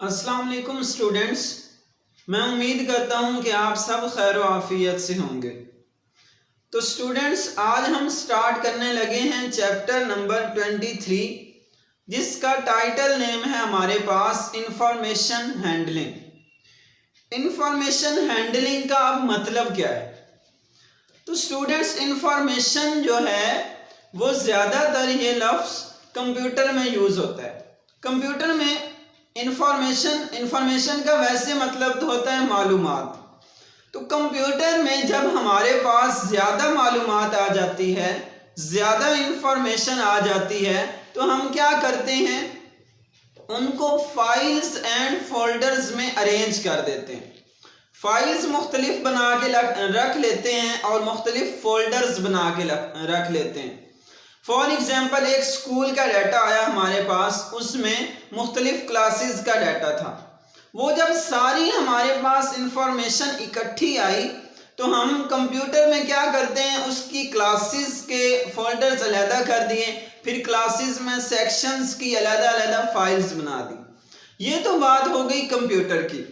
अस्सलाम वालेकुम स्टूडेंट्स। मैं उम्मीद करता हूं कि आप सब खैर व आफियत से होंगे। तो स्टूडेंट्स, आज हम स्टार्ट करने लगे हैं चैप्टर नंबर 23, जिसका टाइटल नेम है हमारे पास इंफॉर्मेशन हैंडलिंग। इंफॉर्मेशन हैंडलिंग का अब मतलब क्या है? तो स्टूडेंट्स, इंफॉर्मेशन जो है वो ज़्यादातर ये लफ्ज़ कंप्यूटर में यूज़ होता है। कंप्यूटर में इंफॉर्मेशन का वैसे मतलब तो होता है मालूमात। तो कंप्यूटर में जब हमारे पास ज़्यादा मालूमात आ जाती है, ज़्यादा इंफॉर्मेशन आ जाती है, तो हम क्या करते हैं, उनको फाइल्स एंड फोल्डर्स में अरेंज कर देते हैं। फाइल्स मुख्तलिफ बना के रख लेते हैं और मुख्तलिफ फोल्डर्स बना के रख लेते हैं। फॉर एग्जाम्पल, एक स्कूल का डाटा आया हमारे पास, उसमें मुख्तलिफ क्लासेस का डाटा था। वो जब सारी हमारे पास इंफॉर्मेशन इकट्ठी आई तो हम कंप्यूटर में क्या करते हैं, उसकी क्लासेस के फोल्डर्स अलहदा कर दिए, फिर क्लासेस में सेक्शंस की अलहदा अलहदा फाइल्स बना दी। ये तो बात हो गई कंप्यूटर की।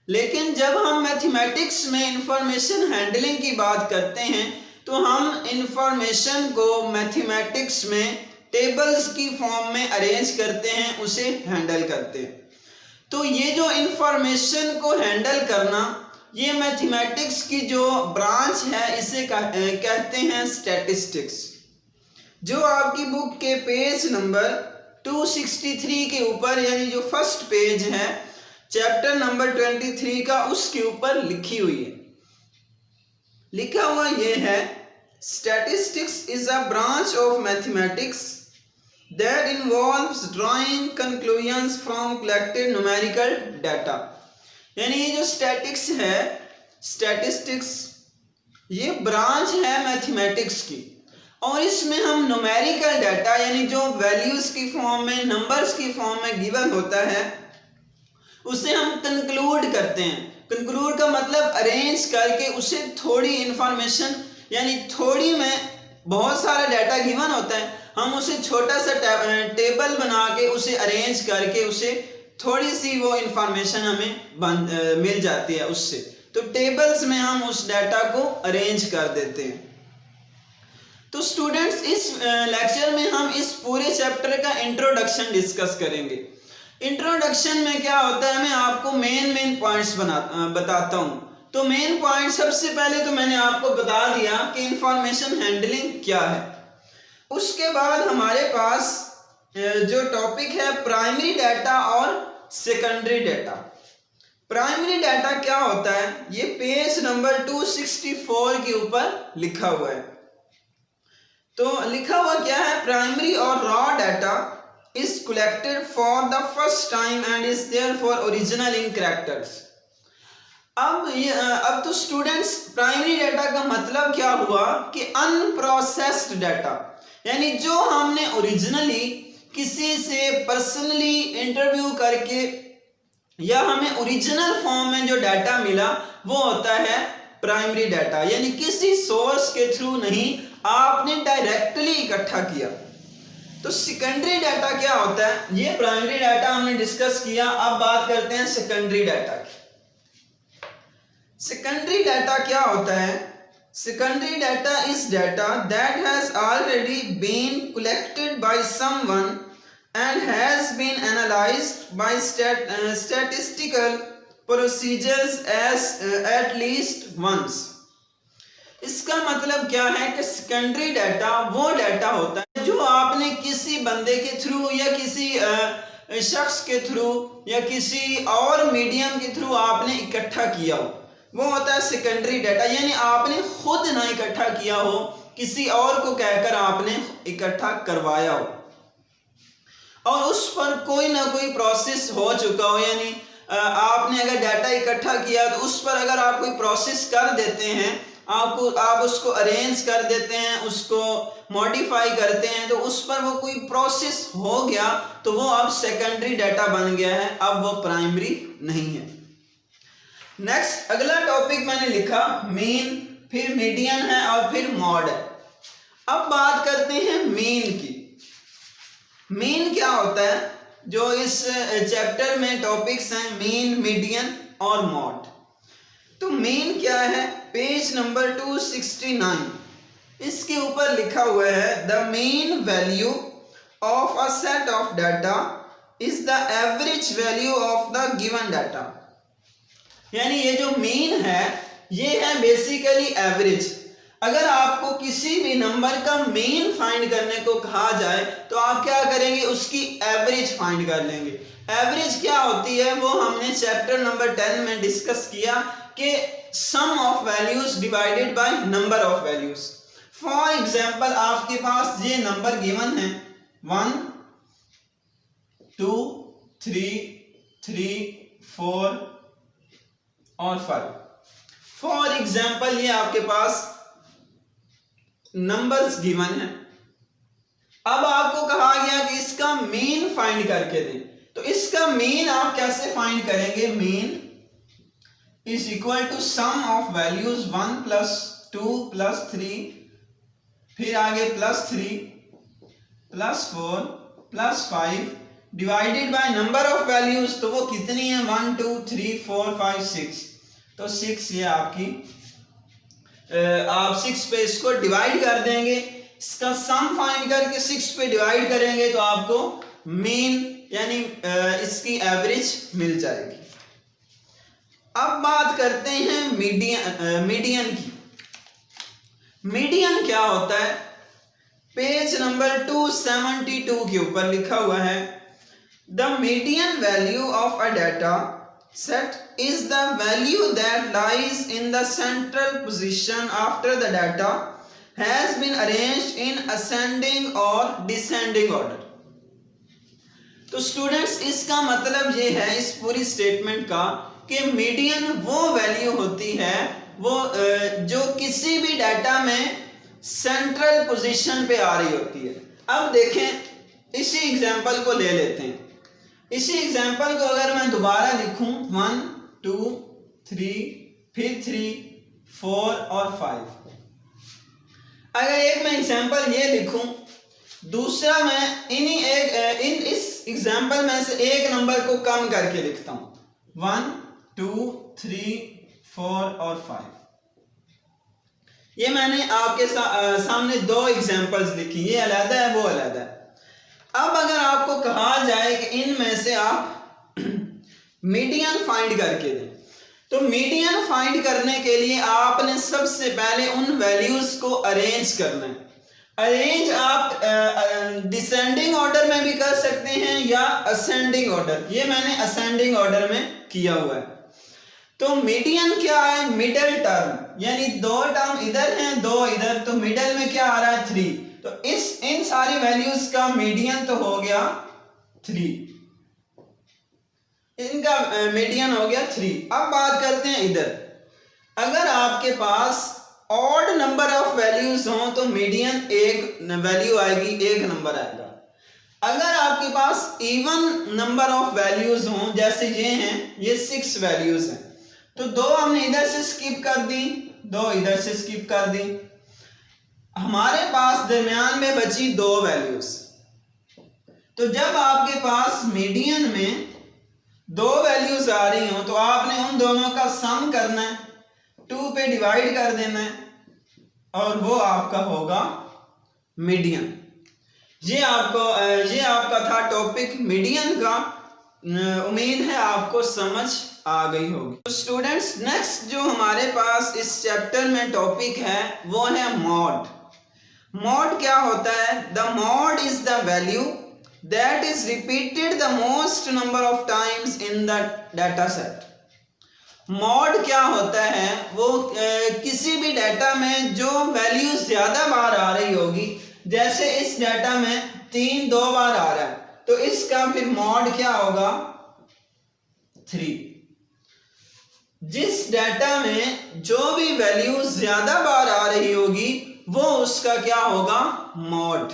लेकिन जब हम मैथमेटिक्स में इंफॉर्मेशन हैंडलिंग की बात करते हैं तो हम इंफॉर्मेशन को मैथमेटिक्स में टेबल्स की फॉर्म में अरेंज करते हैं, उसे हैंडल करते हैं। तो ये जो इंफॉर्मेशन को हैंडल करना, ये मैथमेटिक्स की जो ब्रांच है इसे कहते हैं स्टैटिस्टिक्स। जो आपकी बुक के पेज नंबर 263 के ऊपर, यानी जो फर्स्ट पेज है चैप्टर नंबर 23 का, उसके ऊपर लिखी हुई है। लिखा हुआ ये है, statistics is a branch of mathematics that involves drawing conclusions from collected numerical data. यानी ये जो स्टैटिस्टिक्स ये ब्रांच है मैथमेटिक्स की, और इसमें हम न्यूमेरिकल डाटा यानी जो वैल्यूज की फॉर्म में, नंबर्स की फॉर्म में गिवन होता है, उसे हम कंक्लूड करते हैं। कंक्लूड का मतलब अरेंज करके उसे थोड़ी इंफॉर्मेशन, यानी थोड़ी में बहुत सारा डाटा गिवन होता है, हम उसे छोटा सा टेबल बना के उसे अरेंज करके उसे थोड़ी सी वो इंफॉर्मेशन हमें मिल जाती है उससे। तो टेबल्स में हम उस डाटा को अरेंज कर देते हैं। तो स्टूडेंट्स, इस लेक्चर में हम इस पूरे चैप्टर का इंट्रोडक्शन डिस्कस करेंगे। इंट्रोडक्शन में क्या होता है, मैं आपको मेन पॉइंट्स बताता हूँ। तो मेन पॉइंट, सबसे पहले तो मैंने आपको बता दिया कि इंफॉर्मेशन हैंडलिंग क्या है। उसके बाद हमारे पास जो टॉपिक है प्राइमरी डाटा और सेकेंडरी डाटा। प्राइमरी डाटा क्या होता है, ये पेज नंबर 264 के ऊपर लिखा हुआ है। तो लिखा हुआ क्या है, प्राइमरी और raw data is collected for the first time and is therefore original in characters। अब तो स्टूडेंट्स, प्राइमरी डाटा का मतलब क्या हुआ कि अनप्रोसेस्ड डाटा, यानी जो हमने ओरिजिनली किसी से पर्सनली इंटरव्यू करके या हमें ओरिजिनल फॉर्म में जो डाटा मिला वो होता है प्राइमरी डाटा, यानी किसी सोर्स के थ्रू नहीं, आपने डायरेक्टली इकट्ठा किया। तो सेकेंडरी डाटा क्या होता है, ये प्राइमरी डाटा हमने डिस्कस किया। अब बात करते हैं सेकेंडरी डाटा की। सेकेंडरी डाटा क्या होता है? Secondary data is data that has already been collected by someone and has been analysed by statistical procedures at least once. इसका मतलब क्या है कि सेकेंडरी डाटा वो डाटा होता है जो आपने किसी बंदे के थ्रू या किसी शख्स के थ्रू या किसी और मीडियम के थ्रू आपने इकट्ठा किया हो, वो होता है सेकेंडरी डाटा। यानी आपने खुद ना इकट्ठा किया हो, किसी और को कहकर आपने इकट्ठा करवाया हो और उस पर कोई ना कोई प्रोसेस हो चुका हो। यानी आपने अगर डाटा इकट्ठा किया तो उस पर अगर आप कोई प्रोसेस कर देते हैं, आप उसको अरेंज कर देते हैं, उसको मॉडिफाई करते हैं, तो उस पर वो कोई प्रोसेस हो गया तो वो अब सेकेंडरी डाटा बन गया है, अब वो प्राइमरी नहीं है। नेक्स्ट, अगला टॉपिक मैंने लिखा मीन, फिर मीडियन है और फिर मॉड है। अब बात करते हैं मीन की। मीन क्या होता है? जो इस चैप्टर में टॉपिक्स हैं मीन, मीडियन और मॉड। तो मीन क्या है? पेज नंबर 269 इसके ऊपर लिखा हुआ है the mean value of a set of data is the average value of the given data. यानी ये जो मीन है ये है बेसिकली एवरेज। अगर आपको किसी भी नंबर का मीन फाइंड करने को कहा जाए तो आप क्या करेंगे? उसकी एवरेज फाइंड कर लेंगे। एवरेज क्या होती है वो हमने चैप्टर नंबर 10 में डिस्कस किया कि sum of values divided by number of values. For example आपके पास ये नंबर गिवन है 1 2 3 3 4 और 5। फॉर एग्जांपल ये आपके पास नंबर्स गिवन है। अब आपको कहा गया कि इसका मीन फाइंड करके दें। तो इसका मीन आप कैसे फाइंड करेंगे? Mean is equal to sum of values 1 plus 2 plus 3, फिर आगे plus 3 plus 4 plus 5 divided by number of values. तो वो कितनी है? 1 2 3 4 5 6। तो 6 ये आपकी आप 6 पे इसको डिवाइड कर देंगे। इसका सम फाइंड करके 6 पे डिवाइड करेंगे तो आपको मीन यानी इसकी एवरेज मिल जाएगी। अब बात करते हैं मीडियन की। मीडियन क्या होता है? पेज नंबर 272 के ऊपर लिखा हुआ है the median value of a data set is the value that lies in the central position after the data has been arranged in ascending or descending order। तो स्टूडेंट्स इसका मतलब ये है इस पूरी स्टेटमेंट का कि मीडियन वो वैल्यू होती है वो जो किसी भी डाटा में सेंट्रल पोजीशन पे आ रही होती है। अब देखें इसी एग्जांपल को ले लेते हैं। इसी एग्जाम्पल को अगर मैं दोबारा लिखूं 1 2 3 फिर 3 4 और 5। अगर एक मैं एग्जाम्पल ये लिखूं, दूसरा मैं इस एग्जाम्पल में से एक नंबर को कम करके लिखता हूं 1 2 3 4 और 5। ये मैंने आपके सामने दो एग्जाम्पल्स लिखी, ये अलग है वो अलग है। अब अगर आपको कहा जाए कि इनमें से आप मीडियन फाइंड करके दें, तो मीडियन फाइंड करने के लिए आपने सबसे पहले उन वैल्यूज को अरेंज करना है। अरेंज आप डिसेंडिंग ऑर्डर में भी कर सकते हैं या असेंडिंग ऑर्डर। ये मैंने असेंडिंग ऑर्डर में किया हुआ है। तो मीडियन क्या है? मिडल टर्म, यानी 2 टर्म इधर हैं 2 इधर, तो मिडल में क्या आ रहा है? 3। तो इन सारी वैल्यूज का मीडियन तो हो गया 3, इनका मीडियन हो गया 3। अब बात करते हैं इधर, अगर आपके पास ऑड नंबर ऑफ वैल्यूज हो तो मीडियन एक वैल्यू आएगी, एक नंबर आएगा। अगर आपके पास इवन नंबर ऑफ वैल्यूज हो जैसे ये हैं, ये 6 वैल्यूज हैं, तो 2 हमने इधर से स्किप कर दी, 2 इधर से स्किप कर दी, हमारे पास दरमियान में बची 2 वैल्यूज। तो जब आपके पास मीडियन में 2 वैल्यूज आ रही हो तो आपने उन दोनों का सम करना है, 2 पे डिवाइड कर देना है और वो आपका होगा मीडियन। ये आपका था टॉपिक मीडियन का। उम्मीद है आपको समझ आ गई होगी। तो स्टूडेंट्स नेक्स्ट जो हमारे पास इस चैप्टर में टॉपिक है वो है मॉड। मॉड क्या होता है? The mod is the value that is repeated the most number of times in the data set. Mod क्या होता है? वो किसी भी डाटा में जो वैल्यू ज्यादा बार आ रही होगी, जैसे इस डाटा में 3 2 बार आ रहा है, तो इसका फिर मॉड क्या होगा? 3। जिस डाटा में जो भी वैल्यू ज्यादा बार आ रही होगी वो उसका क्या होगा? मॉड।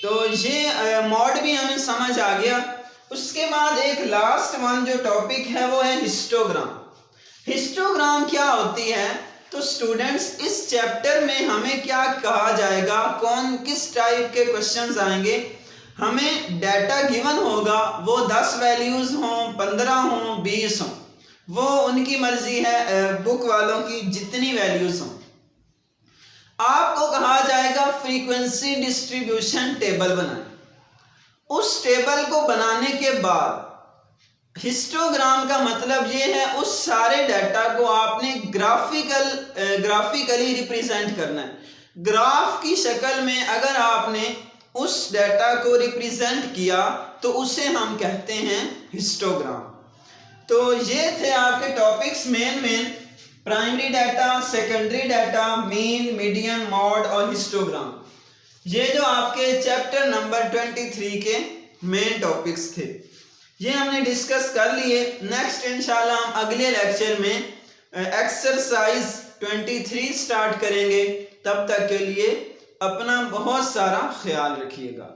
तो ये मॉड भी हमें समझ आ गया। उसके बाद एक लास्ट वन जो टॉपिक है वो है हिस्टोग्राम। हिस्टोग्राम क्या होती है? तो स्टूडेंट्स इस चैप्टर में हमें क्या कहा जाएगा, किस टाइप के क्वेश्चंस आएंगे, हमें डाटा गिवन होगा, वो 10 वैल्यूज़ हों, 15 हों, 20 हों, वो उनकी मर्जी है, बुक वालों की जितनी वैल्यूज़ हों। आपको कहा जाएगा फ्रीक्वेंसी डिस्ट्रीब्यूशन टेबल बनाएं। उस टेबल को बनाने के बाद हिस्टोग्राम का मतलब ये है उस सारे डाटा को आपने ग्राफिकली रिप्रेजेंट करना है। ग्राफ की शक्ल में अगर आपने उस डाटा को रिप्रेजेंट किया तो उसे हम कहते हैं हिस्टोग्राम। तो ये थे आपके topics main primary data, secondary data, mean, median, mod और हिस्टोग्राम। ये जो आपके चैप्टर नंबर 23 के मेन टॉपिक्स थे, ये हमने डिस्कस कर लिए। नेक्स्ट इंशाल्लाह हम अगले लेक्चर में एक्सरसाइज 23 स्टार्ट करेंगे। तब तक के लिए अपना बहुत सारा ख्याल रखिएगा।